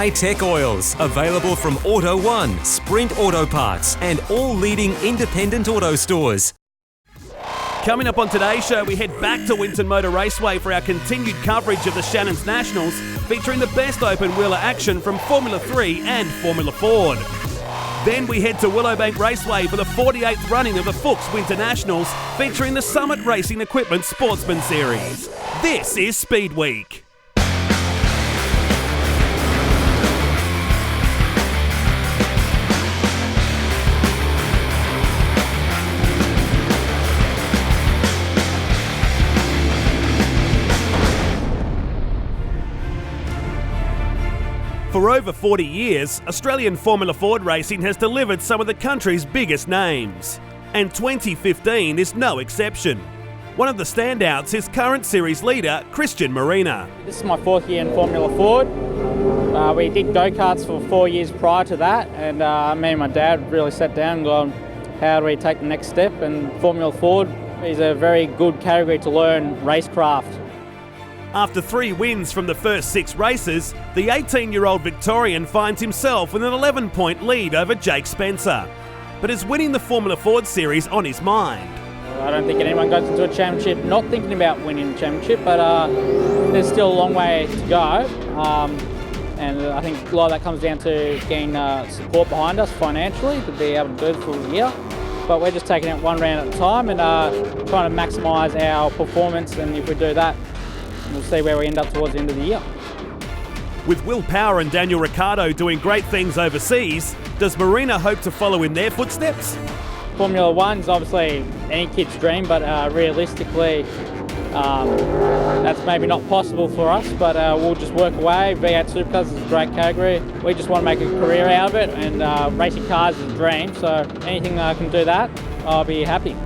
high-tech oils, available from Auto One, Sprint Auto Parts, and all leading independent auto stores. Coming up on today's show, we head back to Winton Motor Raceway for our continued coverage of the Shannons Nationals, featuring the best open-wheeler action from Formula 3 and Formula Ford. Then we head to Willowbank Raceway for the 48th running of the Fuchs Winter Nationals, featuring the Summit Racing Equipment Sportsman Series. This is Speedweek. For over 40 years, Australian Formula Ford racing has delivered some of the country's biggest names. And 2015 is no exception. One of the standouts is current series leader Christian Marina. This is my fourth year in Formula Ford. We did go-karts for 4 years prior to that, and me and my dad really sat down and gone, how do we take the next step? And Formula Ford is a very good category to learn racecraft. After 3 wins from the first 6 races, the 18-year-old Victorian finds himself with an 11-point lead over Jake Spencer, but is winning the Formula Ford Series on his mind. I don't think anyone goes into a championship not thinking about winning the championship, but there's still a long way to go. And I think a lot of that comes down to getting support behind us financially to be able to do the full year. But we're just taking it one round at a time and trying to maximise our performance, and if we do that, we'll see where we end up towards the end of the year. With Will Power and Daniel Ricciardo doing great things overseas, does Marina hope to follow in their footsteps? Formula One's obviously any kid's dream, but realistically, that's maybe not possible for us, but we'll just work away. V8 Supercars is a great category. We just want to make a career out of it, and racing cars is a dream, so anything that I can do that, I'll be happy.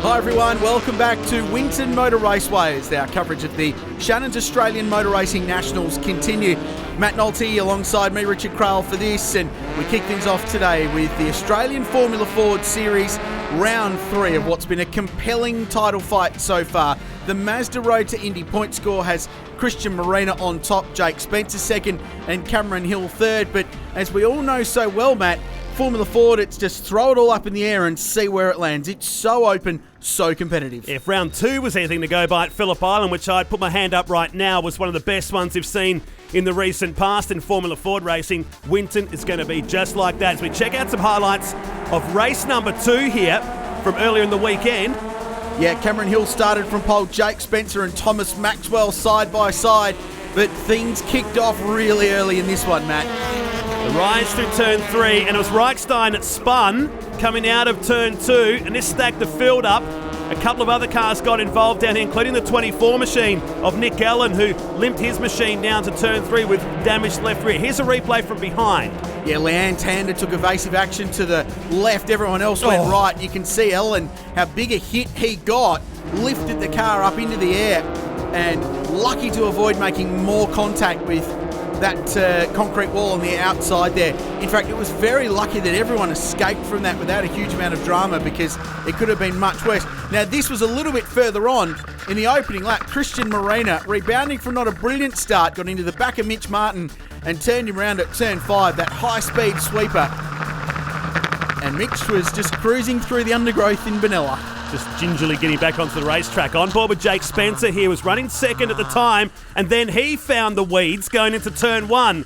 Hi everyone, welcome back to Winton Motor Raceway as our coverage of the Shannons Australian Motor Racing Nationals continue. Matt Nolte alongside me, Richard Craill, for this, and we kick things off today with the Australian Formula Ford Series round 3 of what's been a compelling title fight so far. The Mazda Road to Indy point score has Christian Marina on top, Jake Spencer second and Cameron Hill third, but as we all know so well, Matt, Formula Ford, it's just throw it all up in the air and see where it lands. It's so open, so competitive. If round 2 was anything to go by at Phillip Island, which I'd put my hand up right now, was one of the best ones we've seen in the recent past in Formula Ford racing, Winton is going to be just like that. As we check out some highlights of race number 2 here from earlier in the weekend. Yeah, Cameron Hill started from pole, Jake Spencer and Thomas Maxwell side by side, but things kicked off really early in this one, Matt. The rise through turn 3, and it was Reichstein that spun coming out of turn 2, and this stacked the field up. A couple of other cars got involved down here, including the 24 machine of Nick Allen, who limped his machine down to turn 3 with damaged left rear. Here's a replay from behind. Yeah, Leanne Tander took evasive action to the left. Everyone else went right. You can see Allen, how big a hit he got, lifted the car up into the air, and lucky to avoid making more contact with that concrete wall on the outside there. In fact, it was very lucky that everyone escaped from that without a huge amount of drama, because it could have been much worse. Now, this was a little bit further on in the opening lap. Christian Marina, rebounding from not a brilliant start, got into the back of Mitch Martin and turned him round at turn 5, that high-speed sweeper. And Mitch was just cruising through the undergrowth in Benalla. Just gingerly getting back onto the racetrack. On board with Jake Spencer here, was running second at the time, and then he found the weeds going into turn 1.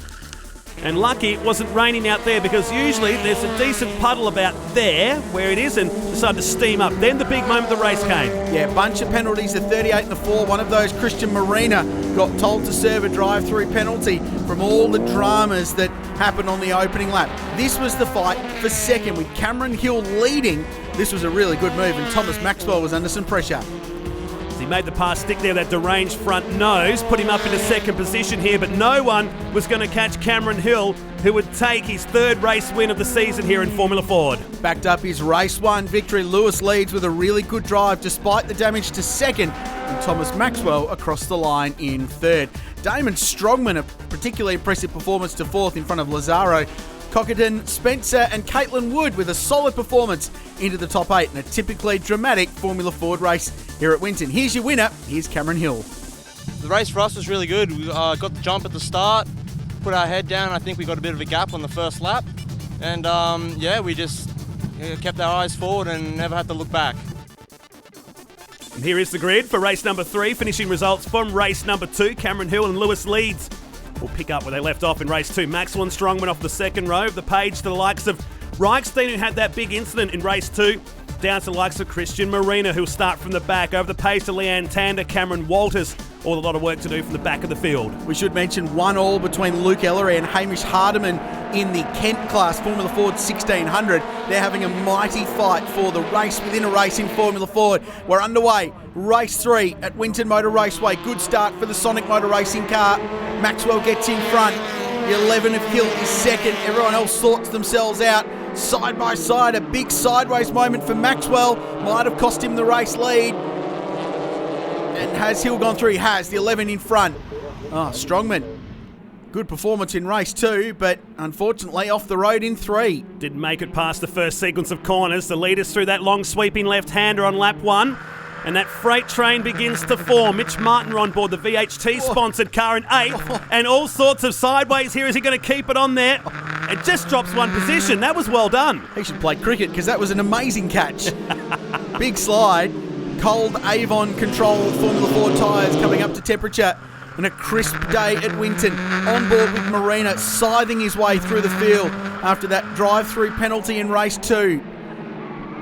And lucky it wasn't raining out there, because usually there's a decent puddle about there where it is, and decided to steam up. Then the big moment of the race came. Yeah, bunch of penalties, the 38 and the 4. One of those, Christian Marina, got told to serve a drive-through penalty from all the dramas that happened on the opening lap. This was the fight for second, with Cameron Hill leading. This was a really good move, and Thomas Maxwell was under some pressure. He made the pass stick there, that deranged front nose, put him up into second position here, but no one was going to catch Cameron Hill, who would take his 3rd race win of the season here in Formula Ford. Backed up his race 1 victory, Lewis leads with a really good drive despite the damage to second, and Thomas Maxwell across the line in 3rd. Damon Strongman, a particularly impressive performance to 4th in front of Lazzaro. Cockerton, Spencer and Caitlin Wood with a solid performance into the top 8 in a typically dramatic Formula Ford race here at Winton. Here's your winner. Here's Cameron Hill. The race for us was really good. We got the jump at the start, put our head down. I think we got a bit of a gap on the first lap. And we just kept our eyes forward and never had to look back. And here is the grid for race number 3. Finishing results from race number 2. Cameron Hill and Lewis Leeds will pick up where they left off in race 2. Maxwell and Strong went off the second row of the page to the likes of Reichstein, who had that big incident in race 2. Down to the likes of Christian Marina, who'll start from the back. Over the page to Leanne Tander, Cameron Walters. All a lot of work to do from the back of the field. We should mention 1-1 between Luke Ellery and Hamish Hardiman in the Kent class, Formula Ford 1600. They're having a mighty fight for the race within a race in Formula Ford. We're underway. Race 3 at Winton Motor Raceway. Good start for the Sonic Motor Racing car. Maxwell gets in front. The 11 of Hill is second. Everyone else sorts themselves out. Side by side, a big sideways moment for Maxwell. Might have cost him the race lead. And has Hill gone through? He has. The 11 in front. Strongman. Good performance in race 2, but unfortunately off the road in 3. Didn't make it past the first sequence of corners. The leaders through that long sweeping left-hander on lap 1. And that freight train begins to form. Mitch Martin on board the VHT-sponsored car in 8th. And all sorts of sideways here. Is he going to keep it on there? It just drops one position. That was well done. He should play cricket because that was an amazing catch. Big slide. Cold Avon control Formula Ford tyres coming up to temperature. And a crisp day at Winton. On board with Marina, scything his way through the field after that drive-through penalty in race 2.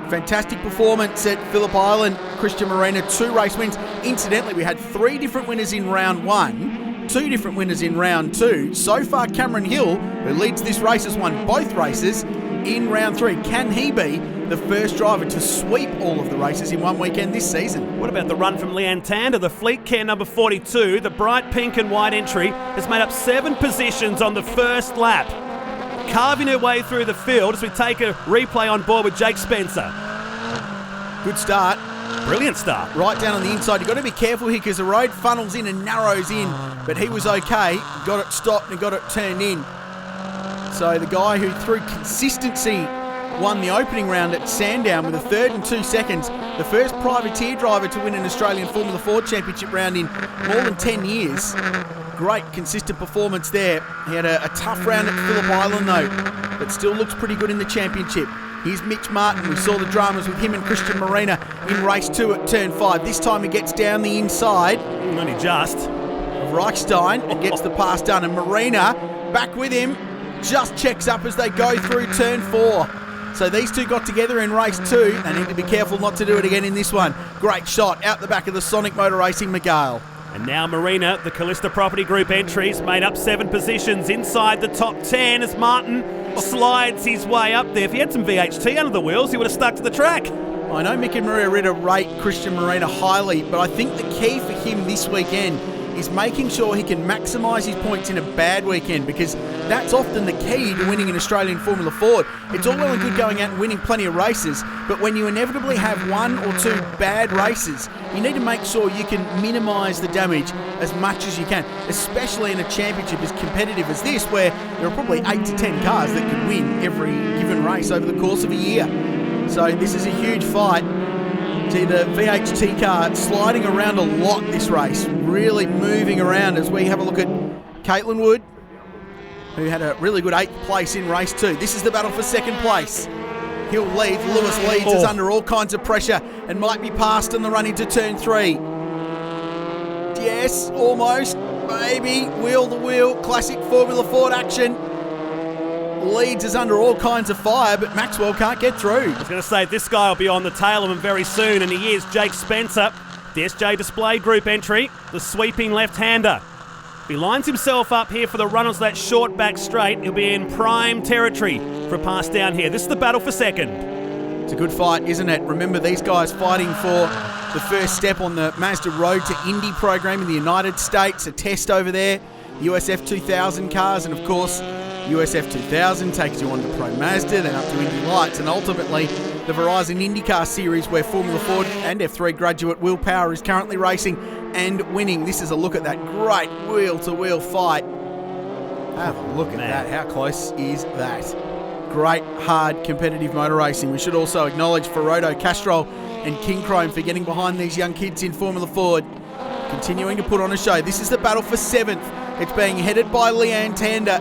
Fantastic performance at Phillip Island. Christian Marina, 2 race wins. Incidentally, we had 3 different winners in round 1, 2 different winners in round 2. So far, Cameron Hill, who leads this race, has won both races in round 3. Can he be the first driver to sweep all of the races in one weekend this season? What about the run from Leanne Tander? The Fleet Care number 42, the bright pink and white entry, has made up 7 positions on the first lap. Carving her way through the field as we take a replay on board with Jake Spencer. Good start. Brilliant start. Right down on the inside. You've got to be careful here because the road funnels in and narrows in, but he was okay. Got it stopped and got it turned in. So the guy who, through consistency, won the opening round at Sandown with a 3rd and 2 seconds. The first privateer driver to win an Australian Formula Ford Championship round in more than 10 years. Great consistent performance there. He had a tough round at Phillip Island though, but still looks pretty good in the championship. Here's Mitch Martin. We saw the dramas with him and Christian Marina in race 2 at turn 5. This time he gets down the inside. Only just. Of Reichstein and gets the pass done. And Marina, back with him, just checks up as they go through turn 4. So these two got together in race 2. They need to be careful not to do it again in this one. Great shot out the back of the Sonic Motor Racing Miguel. And now Marina, the Callista Property Group entries, made up 7 positions inside the top 10 as Martin slides his way up there. If he had some VHT under the wheels, he would have stuck to the track. I know Mick and Maria Ritter rate Christian Marina highly, but I think the key for him this weekend is making sure he can maximise his points in a bad weekend, because that's often the key to winning an Australian Formula Ford. It's all well and good going out and winning plenty of races, but when you inevitably have 1 or 2 bad races, you need to make sure you can minimise the damage as much as you can, especially in a championship as competitive as this, where there are probably 8 to 10 cars that could win every given race over the course of a year. So this is a huge fight. See the VHT car sliding around a lot this race, really moving around as we have a look at Caitlin Wood, who had a really good 8th place in race 2. This is the battle for 2nd place. Hill leads, Lewis leads, is under all kinds of pressure and might be passed on the run into turn 3. Yes, almost, maybe, wheel to wheel, classic Formula Ford action. Leeds is under all kinds of fire, but Maxwell can't get through. I was going to say, this guy will be on the tail of him very soon, and he is Jake Spencer, the SJ Display Group entry, the sweeping left-hander. If he lines himself up here for the run of that short back straight, he'll be in prime territory for a pass down here. This is the battle for 2nd. It's a good fight, isn't it? Remember, these guys fighting for the first step on the Mazda Road to Indy program in the United States, a test over there, USF 2000 cars, and of course, USF 2000 takes you on to Pro Mazda, then up to Indy Lights, and ultimately the Verizon IndyCar Series, where Formula Ford and F3 graduate Will Power is currently racing and winning. This is a look at that great wheel-to-wheel fight. Have a look at that. How close is that? Great, hard, competitive motor racing. We should also acknowledge Ferrodo, Castrol and King Chrome for getting behind these young kids in Formula Ford. Continuing to put on a show. This is the battle for 7th. It's being headed by Leanne Tander.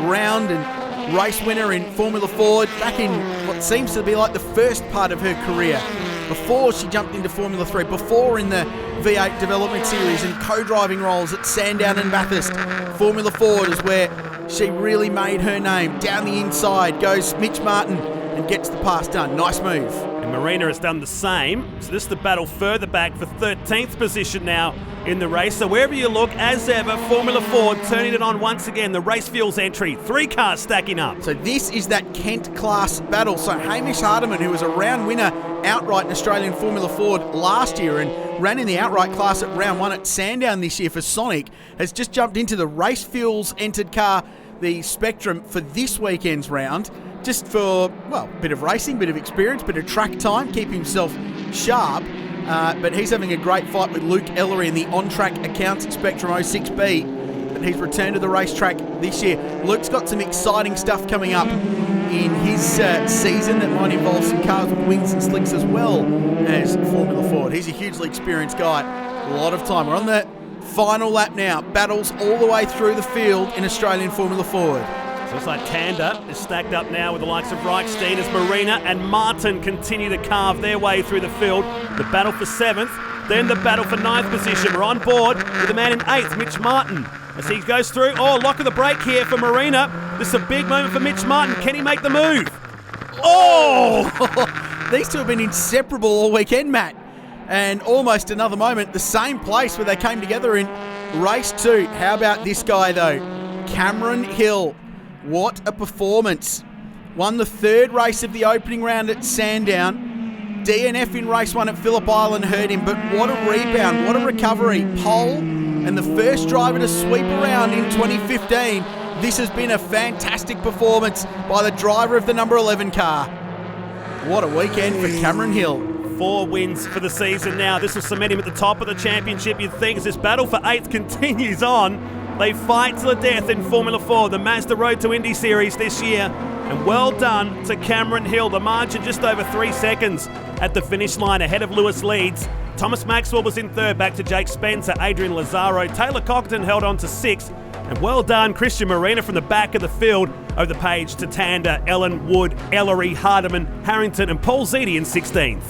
Round and race winner in Formula Ford back in what seems to be like the first part of her career. Before she jumped into Formula 3, before in the V8 Development Series and co-driving roles at Sandown and Bathurst. Formula Ford is where she really made her name. Down the inside goes Mitch Martin and gets the pass done. Nice move. And Marina has done the same. So this is the battle further back for 13th position now in the race. So wherever you look, as ever, Formula Ford turning it on once again. The race fuels entry. 3 cars stacking up. So this is that Kent class battle. So Hamish Hardiman, who was a round winner outright in Australian Formula Ford last year and ran in the outright class at round 1 at Sandown this year for Sonic, has just jumped into the race fuels entered car, the Spectrum, for this weekend's round. Just for, well, a bit of racing, bit of experience, bit of track time, keep himself sharp. But he's having a great fight with Luke Ellery in the on-track accounts Spectrum 06B. But he's returned to the racetrack this year. Luke's got some exciting stuff coming up in his season that might involve some cars with wings and slicks as well as Formula Ford. He's a hugely experienced guy. A lot of time. We're on the final lap now. Battles all the way through the field in Australian Formula Ford. So it's like Tander is stacked up now with the likes of Reichstein as Marina and Martin continue to carve their way through the field. The battle for 7th, then the battle for 9th position. We're on board with the man in 8th, Mitch Martin. As he goes through, lock of the break here for Marina. This is a big moment for Mitch Martin. Can he make the move? Oh! These two have been inseparable all weekend, Matt. And almost another moment, the same place where they came together in race 2. How about this guy, though? Cameron Hill. What a performance. Won the 3rd race of the opening round at Sandown. DNF in race 1 at Phillip Island hurt him, but what a rebound, what a recovery. Pole and the first driver to sweep around in 2015. This has been a fantastic performance by the driver of the number 11 car. What a weekend for Cameron Hill. 4 wins for the season now. This will cement him at the top of the championship, you'd think, as this battle for 8th continues on. They fight to the death in Formula 4, the Mazda Road to Indy Series this year. And well done to Cameron Hill. The margin just over 3 seconds at the finish line ahead of Lewis Leeds. Thomas Maxwell was in 3rd, back to Jake Spencer, Adrian Lazaro. Taylor Cockton held on to 6th. And well done, Christian Marina from the back of the field over the page to Tander, Ellen, Wood, Ellery, Hardiman, Harrington and Paul Ziti in 16th.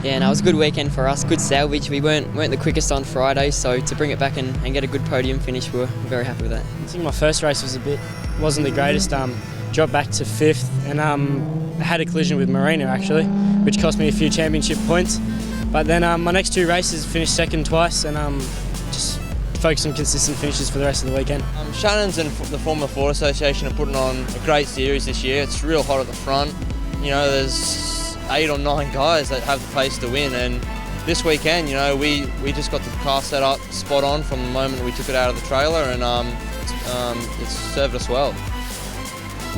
Yeah, no, it was a good weekend for us. Good salvage. We weren't the quickest on Friday, so to bring it back and get a good podium finish, we were very happy with that. I think my first race wasn't the greatest. Dropped back to 5th and had a collision with Marina actually, which cost me a few championship points. But then my next 2 races finished 2nd twice and just focus on consistent finishes for the rest of the weekend. Shannons and the Formula Ford Association are putting on a great series this year. It's real hot at the front. You know, there's 8 or 9 guys that have the pace to win, and this weekend, you know, we just got the car set up spot on from the moment we took it out of the trailer, and it's served us well.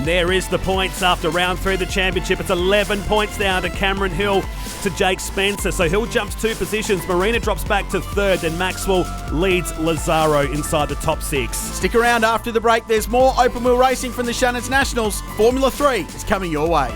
There is the points after round 3 of the championship. It's 11 points now to Cameron Hill to Jake Spencer. So Hill jumps 2 positions. Marina drops back to 3rd. Then Maxwell leads Lazaro inside the top 6. Stick around after the break. There's more open wheel racing from the Shannons Nationals. Formula 3 is coming your way.